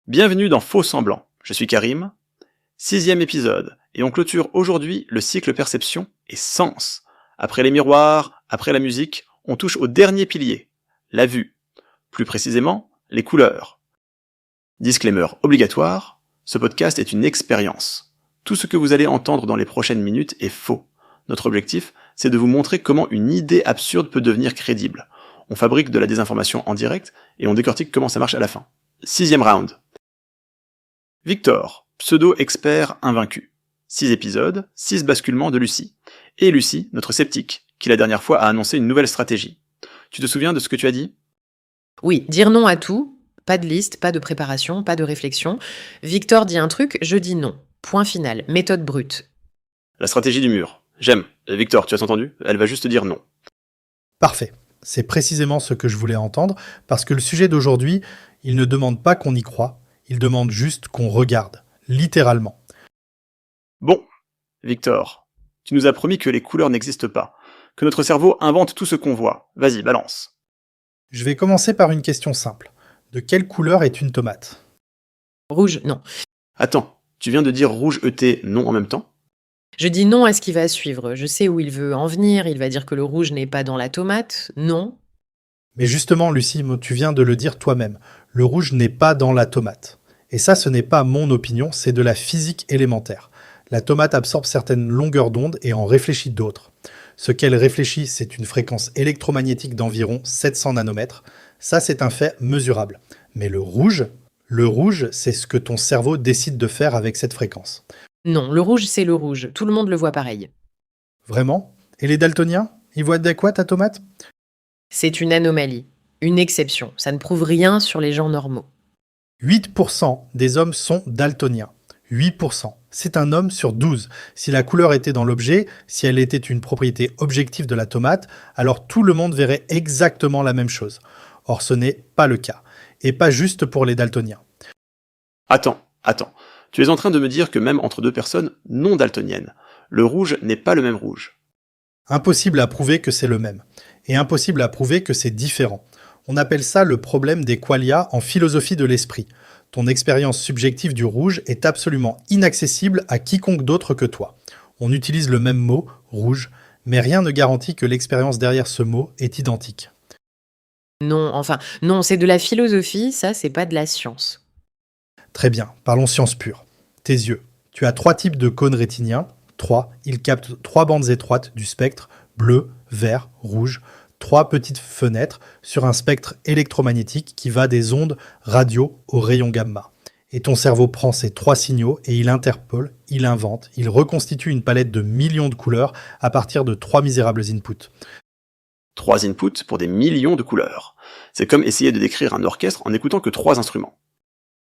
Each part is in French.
Bienvenue dans Faux Semblant, je suis Karim, 6e épisode, et on clôture aujourd'hui le cycle perception et sens. Après les miroirs, après la musique, on touche au dernier pilier, la vue. Plus précisément, les couleurs. Disclaimer obligatoire, ce podcast est une expérience. Tout ce que vous allez entendre dans les prochaines minutes est faux. Notre objectif, c'est de vous montrer comment une idée absurde peut devenir crédible. On fabrique de la désinformation en direct, et on décortique comment ça marche à la fin. 6e round. Victor, pseudo-expert invaincu. 6 épisodes, 6 basculements de Lucie. Et Lucie, notre sceptique, qui la dernière fois a annoncé une nouvelle stratégie. Tu te souviens de ce que tu as dit ? Oui, dire non à tout, pas de liste, pas de préparation, pas de réflexion. Victor dit un truc, je dis non. Point final, méthode brute. La stratégie du mur. J'aime. Victor, tu as entendu ? Elle va juste dire non. Parfait. C'est précisément ce que je voulais entendre, parce que le sujet d'aujourd'hui, il ne demande pas qu'on y croie, il demande juste qu'on regarde, littéralement. Bon, Victor, tu nous as promis que les couleurs n'existent pas, que notre cerveau invente tout ce qu'on voit. Vas-y, balance. Je vais commencer par une question simple. De quelle couleur est une tomate ? Rouge, non. Attends, tu viens de dire rouge ET non en même temps ? Je dis non à ce qui va suivre. Je sais où il veut en venir. Il va dire que le rouge n'est pas dans la tomate. Non. Mais justement, Lucie, tu viens de le dire toi-même. Le rouge n'est pas dans la tomate. Et ça, ce n'est pas mon opinion, c'est de la physique élémentaire. La tomate absorbe certaines longueurs d'onde et en réfléchit d'autres. Ce qu'elle réfléchit, c'est une fréquence électromagnétique d'environ 700 nanomètres. Ça, c'est un fait mesurable. Mais le rouge, c'est ce que ton cerveau décide de faire avec cette fréquence. Non, le rouge, c'est le rouge. Tout le monde le voit pareil. Vraiment ? Et les daltoniens ? Ils voient de quoi ta tomate ? C'est une anomalie, une exception. Ça ne prouve rien sur les gens normaux. 8% des hommes sont daltoniens. 8%. C'est un homme sur 12. Si la couleur était dans l'objet, si elle était une propriété objective de la tomate, alors tout le monde verrait exactement la même chose. Or, ce n'est pas le cas. Et pas juste pour les daltoniens. Attends. Tu es en train de me dire que même entre deux personnes non daltoniennes, le rouge n'est pas le même rouge. Impossible à prouver que c'est le même. Et impossible à prouver que c'est différent. On appelle ça le problème des qualia en philosophie de l'esprit. Ton expérience subjective du rouge est absolument inaccessible à quiconque d'autre que toi. On utilise le même mot, rouge, mais rien ne garantit que l'expérience derrière ce mot est identique. Non, c'est de la philosophie, ça, c'est pas de la science. Très bien, parlons science pure. Tes yeux. Tu as 3 types de cônes rétiniens. 3, ils captent 3 bandes étroites du spectre, bleu, vert, rouge, 3 petites fenêtres sur un spectre électromagnétique qui va des ondes radio aux rayons gamma. Et ton cerveau prend ces 3 signaux et il interpole, il invente, il reconstitue une palette de millions de couleurs à partir de 3 misérables inputs. 3 inputs pour des millions de couleurs. C'est comme essayer de décrire un orchestre en n'écoutant que 3 instruments.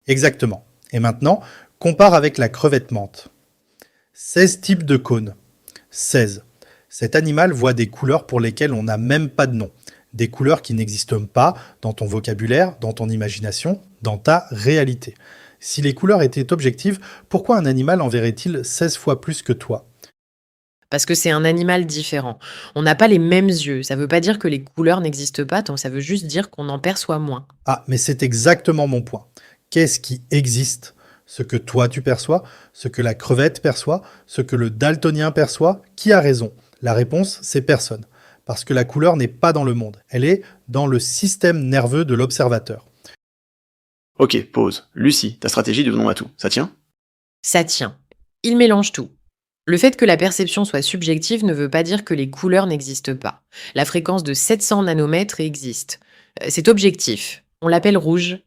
Exactement. Et maintenant, compare avec la crevette menthe. 16 types de cônes. 16. Cet animal voit des couleurs pour lesquelles on n'a même pas de nom. Des couleurs qui n'existent pas dans ton vocabulaire, dans ton imagination, dans ta réalité. Si les couleurs étaient objectives, pourquoi un animal en verrait-il 16 fois plus que toi ? Parce que c'est un animal différent. On n'a pas les mêmes yeux. Ça veut pas dire que les couleurs n'existent pas, ça veut juste dire qu'on en perçoit moins. Ah, mais c'est exactement mon point. Qu'est-ce qui existe ? Ce que toi tu perçois, ce que la crevette perçoit, ce que le daltonien perçoit, qui a raison ? La réponse, c'est personne. Parce que la couleur n'est pas dans le monde. Elle est dans le système nerveux de l'observateur. Ok, pause. Lucie, ta stratégie de non à tout, ça tient ? Ça tient. Il mélange tout. Le fait que la perception soit subjective ne veut pas dire que les couleurs n'existent pas. La fréquence de 700 nanomètres existe. C'est objectif. On l'appelle rouge.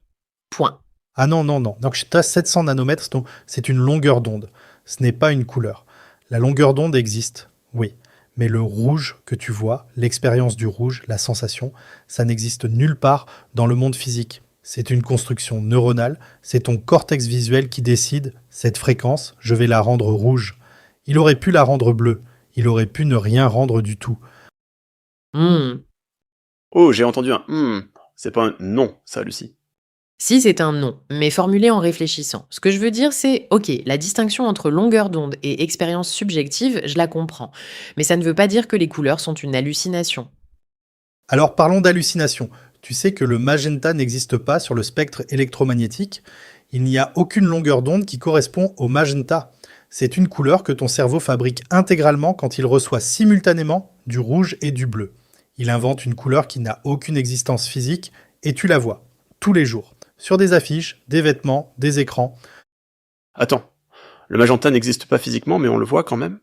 Point. Ah non. Donc tu as 700 nanomètres, donc c'est une longueur d'onde. Ce n'est pas une couleur. La longueur d'onde existe, oui. Mais le rouge que tu vois, l'expérience du rouge, la sensation, ça n'existe nulle part dans le monde physique. C'est une construction neuronale, c'est ton cortex visuel qui décide, cette fréquence, je vais la rendre rouge. Il aurait pu la rendre bleue, il aurait pu ne rien rendre du tout. Oh, j'ai entendu un c'est pas un non, ça, Lucie. Si c'est un non, mais formulé en réfléchissant. Ce que je veux dire, c'est, ok, la distinction entre longueur d'onde et expérience subjective, je la comprends. Mais ça ne veut pas dire que les couleurs sont une hallucination. Alors parlons d'hallucination. Tu sais que le magenta n'existe pas sur le spectre électromagnétique. Il n'y a aucune longueur d'onde qui correspond au magenta. C'est une couleur que ton cerveau fabrique intégralement quand il reçoit simultanément du rouge et du bleu. Il invente une couleur qui n'a aucune existence physique et tu la vois, tous les jours, sur des affiches, des vêtements, des écrans. Attends, le magenta n'existe pas physiquement, mais on le voit quand même?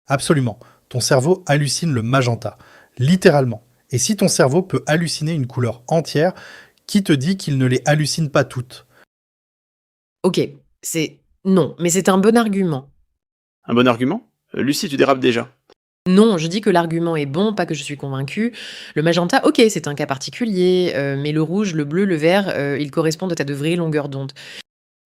Absolument. Ton cerveau hallucine le magenta, littéralement. Et si ton cerveau peut halluciner une couleur entière, qui te dit qu'il ne les hallucine pas toutes? Ok, c'est non, mais c'est un bon argument. Un bon argument? Lucie, tu dérapes déjà. Non, je dis que l'argument est bon, pas que je suis convaincue. Le magenta, ok, c'est un cas particulier, mais le rouge, le bleu, le vert, ils correspondent à de vraies longueurs d'onde.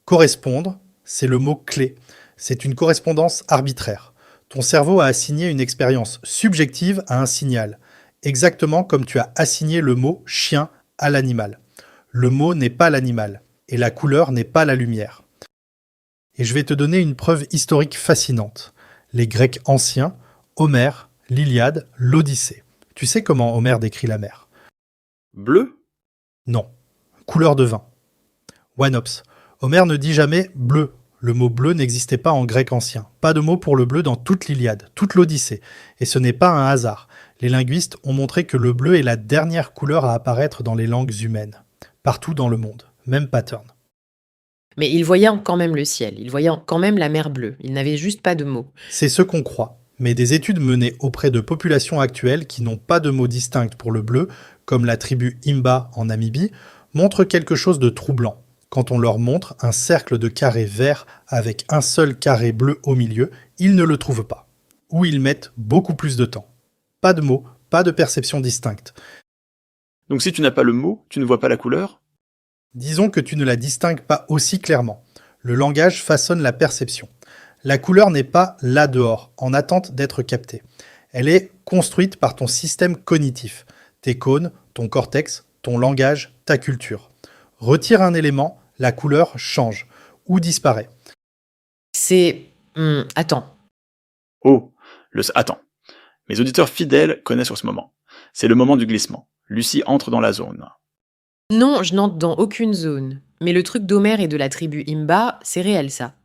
Correspondre, c'est le mot clé. C'est une correspondance arbitraire. Ton cerveau a assigné une expérience subjective à un signal, exactement comme tu as assigné le mot chien à l'animal. Le mot n'est pas l'animal, et la couleur n'est pas la lumière. Et je vais te donner une preuve historique fascinante. Les Grecs anciens, Homère, l'Iliade, l'Odyssée. Tu sais comment Homère décrit la mer? Bleu? Non. Couleur de vin. One-ups. Homère ne dit jamais bleu. Le mot bleu n'existait pas en grec ancien. Pas de mot pour le bleu dans toute l'Iliade, toute l'Odyssée. Et ce n'est pas un hasard. Les linguistes ont montré que le bleu est la dernière couleur à apparaître dans les langues humaines. Partout dans le monde. Même pattern. Mais ils voyaient quand même le ciel, ils voyaient quand même la mer bleue, ils n'avaient juste pas de mots. C'est ce qu'on croit. Mais des études menées auprès de populations actuelles qui n'ont pas de mots distincts pour le bleu, comme la tribu Imba en Namibie, montrent quelque chose de troublant. Quand on leur montre un cercle de carrés verts avec un seul carré bleu au milieu, ils ne le trouvent pas. Ou ils mettent beaucoup plus de temps. Pas de mots, pas de perception distincte. Donc si tu n'as pas le mot, tu ne vois pas la couleur? Disons que tu ne la distingues pas aussi clairement. Le langage façonne la perception. La couleur n'est pas là dehors, en attente d'être captée. Elle est construite par ton système cognitif, tes cônes, ton cortex, ton langage, ta culture. Retire un élément, la couleur change ou disparaît. C'est... attends. Oh, attends. Mes auditeurs fidèles connaissent sur ce moment. C'est le moment du glissement. Lucie entre dans la zone. Non, je n'entre dans aucune zone. Mais le truc d'Homère et de la tribu Imba, c'est réel ça.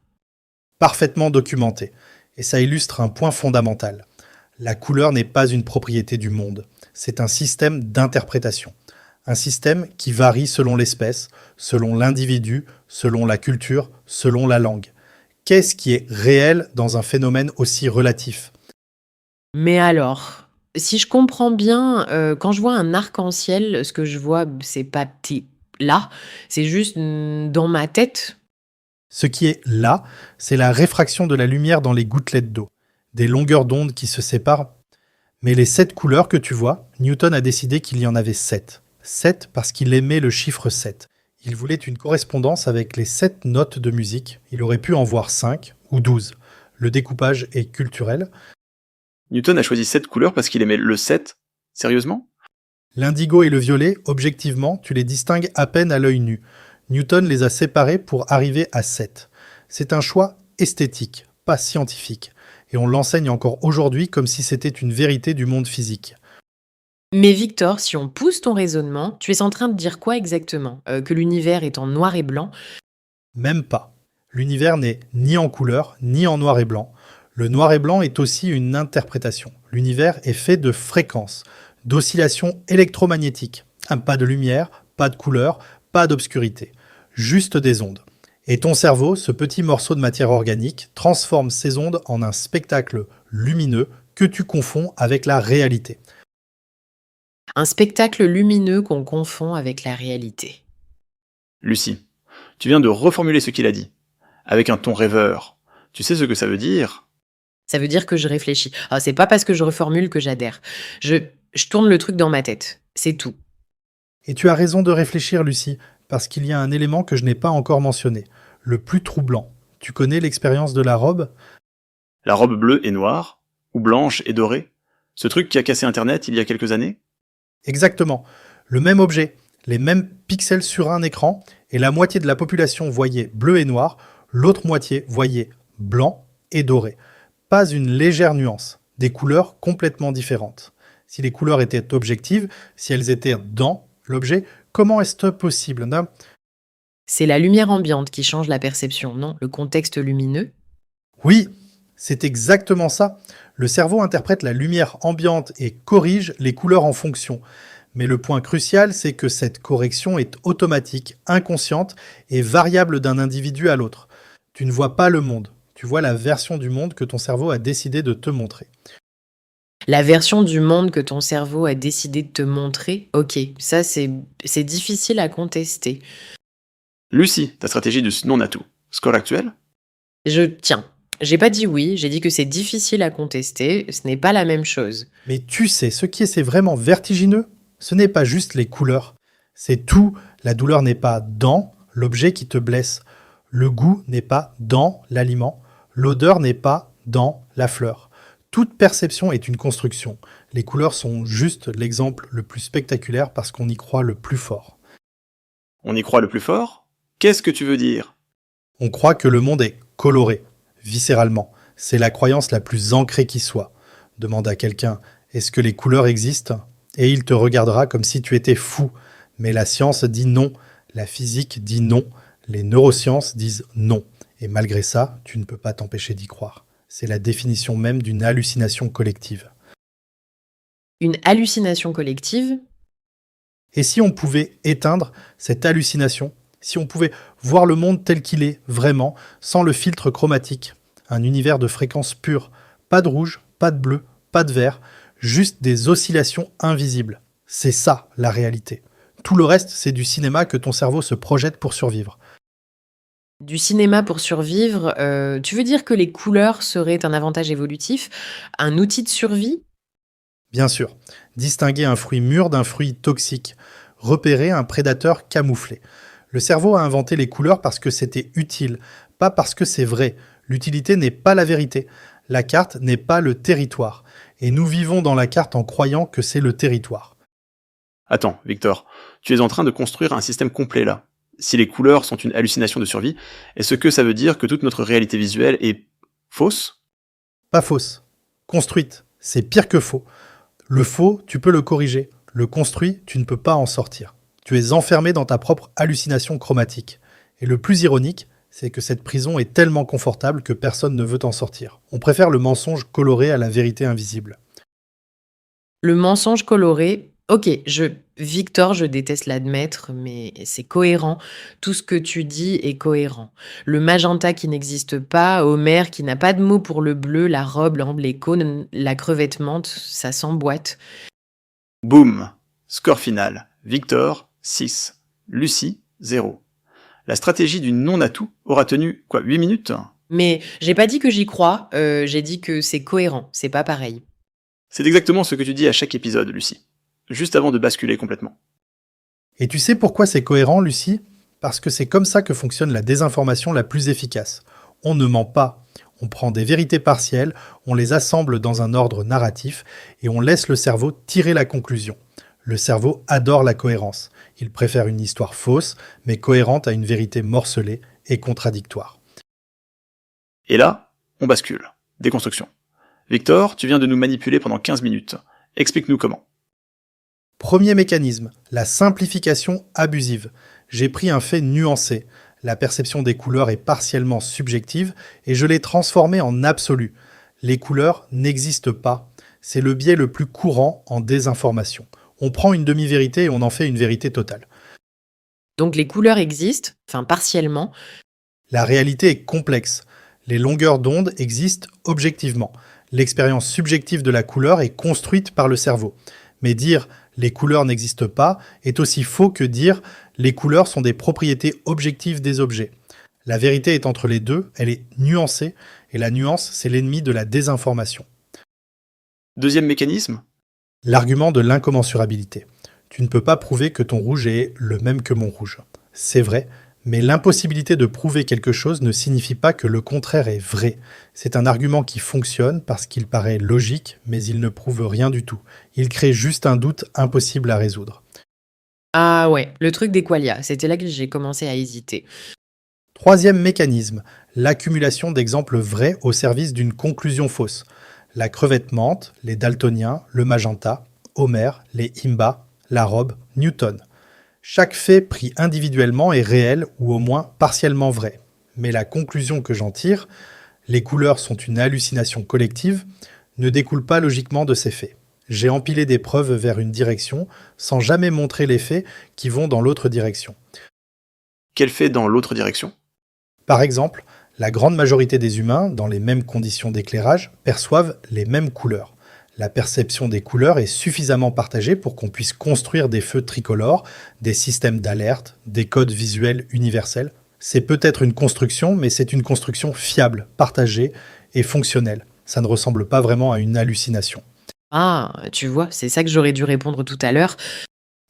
Parfaitement documenté. Et ça illustre un point fondamental. La couleur n'est pas une propriété du monde. C'est un système d'interprétation. Un système qui varie selon l'espèce, selon l'individu, selon la culture, selon la langue. Qu'est-ce qui est réel dans un phénomène aussi relatif? Mais alors, si je comprends bien, quand je vois un arc-en-ciel, ce que je vois, c'est pas là, c'est juste dans ma tête. Ce qui est là, c'est la réfraction de la lumière dans les gouttelettes d'eau, des longueurs d'onde qui se séparent. Mais les 7 couleurs que tu vois, Newton a décidé qu'il y en avait 7. 7 parce qu'il aimait le chiffre 7. Il voulait une correspondance avec les 7 notes de musique. Il aurait pu en voir 5 ou 12. Le découpage est culturel. Newton a choisi 7 couleurs parce qu'il aimait le 7? Sérieusement? L'indigo et le violet, objectivement, tu les distingues à peine à l'œil nu. Newton les a séparés pour arriver à 7. C'est un choix esthétique, pas scientifique. Et on l'enseigne encore aujourd'hui comme si c'était une vérité du monde physique. Mais Victor, si on pousse ton raisonnement, tu es en train de dire quoi exactement? Que l'univers est en noir et blanc? Même pas. L'univers n'est ni en couleur, ni en noir et blanc. Le noir et blanc est aussi une interprétation. L'univers est fait de fréquences, d'oscillations électromagnétiques. Pas de lumière, pas de couleur, pas d'obscurité. Juste des ondes. Et ton cerveau, ce petit morceau de matière organique, transforme ces ondes en un spectacle lumineux que tu confonds avec la réalité. Un spectacle lumineux qu'on confond avec la réalité. Lucie, tu viens de reformuler ce qu'il a dit, avec un ton rêveur. Tu sais ce que ça veut dire? Ça veut dire que je réfléchis. Ah, c'est pas parce que je reformule que j'adhère. Je tourne le truc dans ma tête. C'est tout. Et tu as raison de réfléchir, Lucie, parce qu'il y a un élément que je n'ai pas encore mentionné, le plus troublant. Tu connais l'expérience de la robe? La robe bleue et noire, ou blanche et dorée? Ce truc qui a cassé Internet il y a quelques années? Exactement. Le même objet, les mêmes pixels sur un écran, et la moitié de la population voyait bleu et noir, l'autre moitié voyait blanc et doré. Pas une légère nuance, des couleurs complètement différentes. Si les couleurs étaient objectives, si elles étaient dans l'objet, comment est-ce possible, non? C'est la lumière ambiante qui change la perception, non? Le contexte lumineux? Oui, c'est exactement ça. Le cerveau interprète la lumière ambiante et corrige les couleurs en fonction. Mais le point crucial, c'est que cette correction est automatique, inconsciente et variable d'un individu à l'autre. Tu ne vois pas le monde, tu vois la version du monde que ton cerveau a décidé de te montrer. La version du monde que ton cerveau a décidé de te montrer? Ok, ça c'est difficile à contester. Lucie, ta stratégie du non-atout. Score actuel? Tiens, j'ai pas dit oui, j'ai dit que c'est difficile à contester, ce n'est pas la même chose. Mais tu sais, ce qui est vraiment vertigineux, ce n'est pas juste les couleurs, c'est tout. La douleur n'est pas dans l'objet qui te blesse. Le goût n'est pas dans l'aliment. L'odeur n'est pas dans la fleur. Toute perception est une construction. Les couleurs sont juste l'exemple le plus spectaculaire parce qu'on y croit le plus fort. On y croit le plus fort? Qu'est-ce que tu veux dire? On croit que le monde est coloré, viscéralement. C'est la croyance la plus ancrée qui soit. Demande à quelqu'un, est-ce que les couleurs existent? Et il te regardera comme si tu étais fou. Mais la science dit non, la physique dit non, les neurosciences disent non. Et malgré ça, tu ne peux pas t'empêcher d'y croire. C'est la définition même d'une hallucination collective. Une hallucination collective? Et si on pouvait éteindre cette hallucination, si on pouvait voir le monde tel qu'il est, vraiment, sans le filtre chromatique, un univers de fréquences pures, pas de rouge, pas de bleu, pas de vert, juste des oscillations invisibles. C'est ça, la réalité. Tout le reste, c'est du cinéma que ton cerveau se projette pour survivre. Du cinéma pour survivre, tu veux dire que les couleurs seraient un avantage évolutif? Un outil de survie? Bien sûr, distinguer un fruit mûr d'un fruit toxique, repérer un prédateur camouflé. Le cerveau a inventé les couleurs parce que c'était utile, pas parce que c'est vrai. L'utilité n'est pas la vérité. La carte n'est pas le territoire. Et nous vivons dans la carte en croyant que c'est le territoire. Attends, Victor, tu es en train de construire un système complet là. Si les couleurs sont une hallucination de survie, est-ce que ça veut dire que toute notre réalité visuelle est fausse? Pas fausse. Construite. C'est pire que faux. Le faux, tu peux le corriger. Le construit, tu ne peux pas en sortir. Tu es enfermé dans ta propre hallucination chromatique. Et le plus ironique, c'est que cette prison est tellement confortable que personne ne veut en sortir. On préfère le mensonge coloré à la vérité invisible. Le mensonge coloré? Ok, Victor, je déteste l'admettre, mais c'est cohérent. Tout ce que tu dis est cohérent. Le magenta qui n'existe pas, Homer qui n'a pas de mots pour le bleu, la robe, l'amble, les cônes, la crevette menthe, ça s'emboîte. Boum! Score final. Victor, 6. Lucie, 0. La stratégie du non-atout aura tenu, 8 minutes? Mais j'ai pas dit que j'y crois, j'ai dit que c'est cohérent, c'est pas pareil. C'est exactement ce que tu dis à chaque épisode, Lucie. Juste avant de basculer complètement. Et tu sais pourquoi c'est cohérent, Lucie? Parce que c'est comme ça que fonctionne la désinformation la plus efficace. On ne ment pas. On prend des vérités partielles, on les assemble dans un ordre narratif et on laisse le cerveau tirer la conclusion. Le cerveau adore la cohérence. Il préfère une histoire fausse, mais cohérente à une vérité morcelée et contradictoire. Et là, on bascule. Déconstruction. Victor, tu viens de nous manipuler pendant 15 minutes. Explique-nous comment. Premier mécanisme, la simplification abusive. J'ai pris un fait nuancé. La perception des couleurs est partiellement subjective et je l'ai transformée en absolu. Les couleurs n'existent pas. C'est le biais le plus courant en désinformation. On prend une demi-vérité et on en fait une vérité totale. Donc les couleurs existent, enfin partiellement. La réalité est complexe. Les longueurs d'onde existent objectivement. L'expérience subjective de la couleur est construite par le cerveau. Mais dire « les couleurs n'existent pas » est aussi faux que dire « les couleurs sont des propriétés objectives des objets ». La vérité est entre les deux, elle est nuancée, et la nuance, c'est l'ennemi de la désinformation. Deuxième mécanisme? L'argument de l'incommensurabilité. Tu ne peux pas prouver que ton rouge est le même que mon rouge. C'est vrai, mais l'impossibilité de prouver quelque chose ne signifie pas que le contraire est vrai. C'est un argument qui fonctionne parce qu'il paraît logique, mais il ne prouve rien du tout. Il crée juste un doute impossible à résoudre. Ah ouais, le truc des qualia, c'était là que j'ai commencé à hésiter. Troisième mécanisme, l'accumulation d'exemples vrais au service d'une conclusion fausse. La crevette menthe, les daltoniens, le magenta, Homère, les Imba, la robe, Newton. Chaque fait pris individuellement est réel ou au moins partiellement vrai. Mais la conclusion que j'en tire, les couleurs sont une hallucination collective, ne découle pas logiquement de ces faits. J'ai empilé des preuves vers une direction sans jamais montrer les faits qui vont dans l'autre direction. Quel fait dans l'autre direction? Par exemple, la grande majorité des humains, dans les mêmes conditions d'éclairage, perçoivent les mêmes couleurs. La perception des couleurs est suffisamment partagée pour qu'on puisse construire des feux tricolores, des systèmes d'alerte, des codes visuels universels. C'est peut-être une construction, mais c'est une construction fiable, partagée et fonctionnelle. Ça ne ressemble pas vraiment à une hallucination. Ah, tu vois, c'est ça que j'aurais dû répondre tout à l'heure.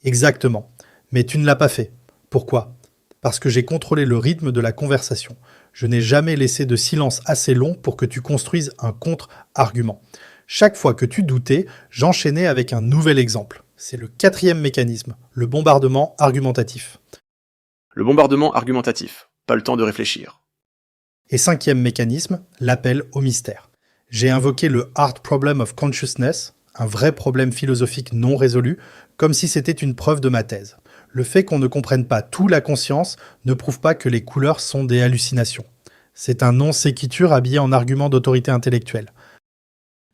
Exactement. Mais tu ne l'as pas fait. Pourquoi? Parce que j'ai contrôlé le rythme de la conversation. Je n'ai jamais laissé de silence assez long pour que tu construises un contre-argument. Chaque fois que tu doutais, j'enchaînais avec un nouvel exemple. C'est le quatrième mécanisme, le bombardement argumentatif. Le bombardement argumentatif. Pas le temps de réfléchir. Et cinquième mécanisme, l'appel au mystère. J'ai invoqué le hard problem of consciousness, un vrai problème philosophique non résolu, comme si c'était une preuve de ma thèse. Le fait qu'on ne comprenne pas tout la conscience ne prouve pas que les couleurs sont des hallucinations. C'est un non séquitur habillé en argument d'autorité intellectuelle.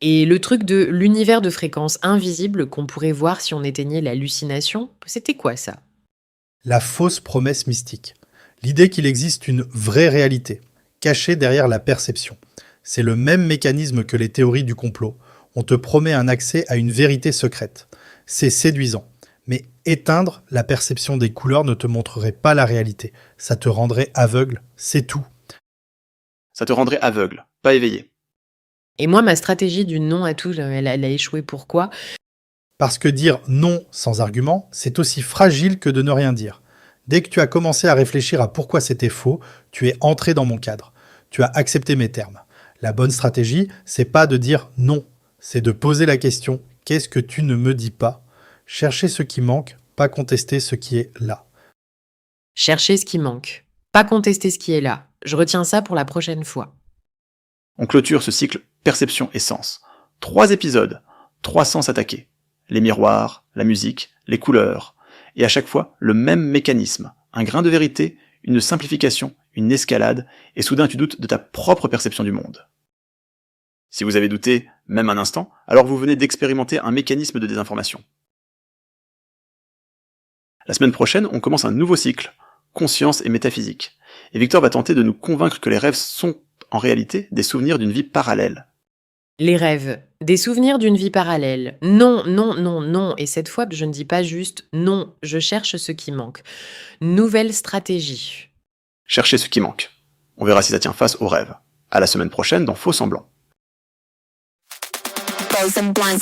Et le truc de l'univers de fréquences invisibles qu'on pourrait voir si on éteignait l'hallucination, c'était quoi ça? La fausse promesse mystique. L'idée qu'il existe une vraie réalité, cachée derrière la perception. C'est le même mécanisme que les théories du complot. On te promet un accès à une vérité secrète. C'est séduisant. Mais éteindre la perception des couleurs ne te montrerait pas la réalité. Ça te rendrait aveugle, c'est tout. Ça te rendrait aveugle, pas éveillé. Et moi, ma stratégie du non à tout, elle a échoué. Pourquoi? Parce que dire non sans argument, c'est aussi fragile que de ne rien dire. Dès que tu as commencé à réfléchir à pourquoi c'était faux, tu es entré dans mon cadre. Tu as accepté mes termes. La bonne stratégie, c'est pas de dire non, c'est de poser la question « Qu'est-ce que tu ne me dis pas ?» Chercher ce qui manque, pas contester ce qui est là. Chercher ce qui manque. Pas contester ce qui est là. Je retiens ça pour la prochaine fois. On clôture ce cycle perception et sens. 3 épisodes, 3 sens attaqués. Les miroirs, la musique, les couleurs. Et à chaque fois, le même mécanisme. Un grain de vérité, une simplification, une escalade, et soudain tu doutes de ta propre perception du monde. Si vous avez douté, même un instant, alors vous venez d'expérimenter un mécanisme de désinformation. La semaine prochaine, on commence un nouveau cycle, conscience et métaphysique. Et Victor va tenter de nous convaincre que les rêves sont, en réalité, des souvenirs d'une vie parallèle. Les rêves. Des souvenirs d'une vie parallèle. Non, non, non, non. Et cette fois, je ne dis pas juste non, je cherche ce qui manque. Nouvelle stratégie. Cherchez ce qui manque. On verra si ça tient face aux rêves. À la semaine prochaine dans Faux Semblant. Close and blind.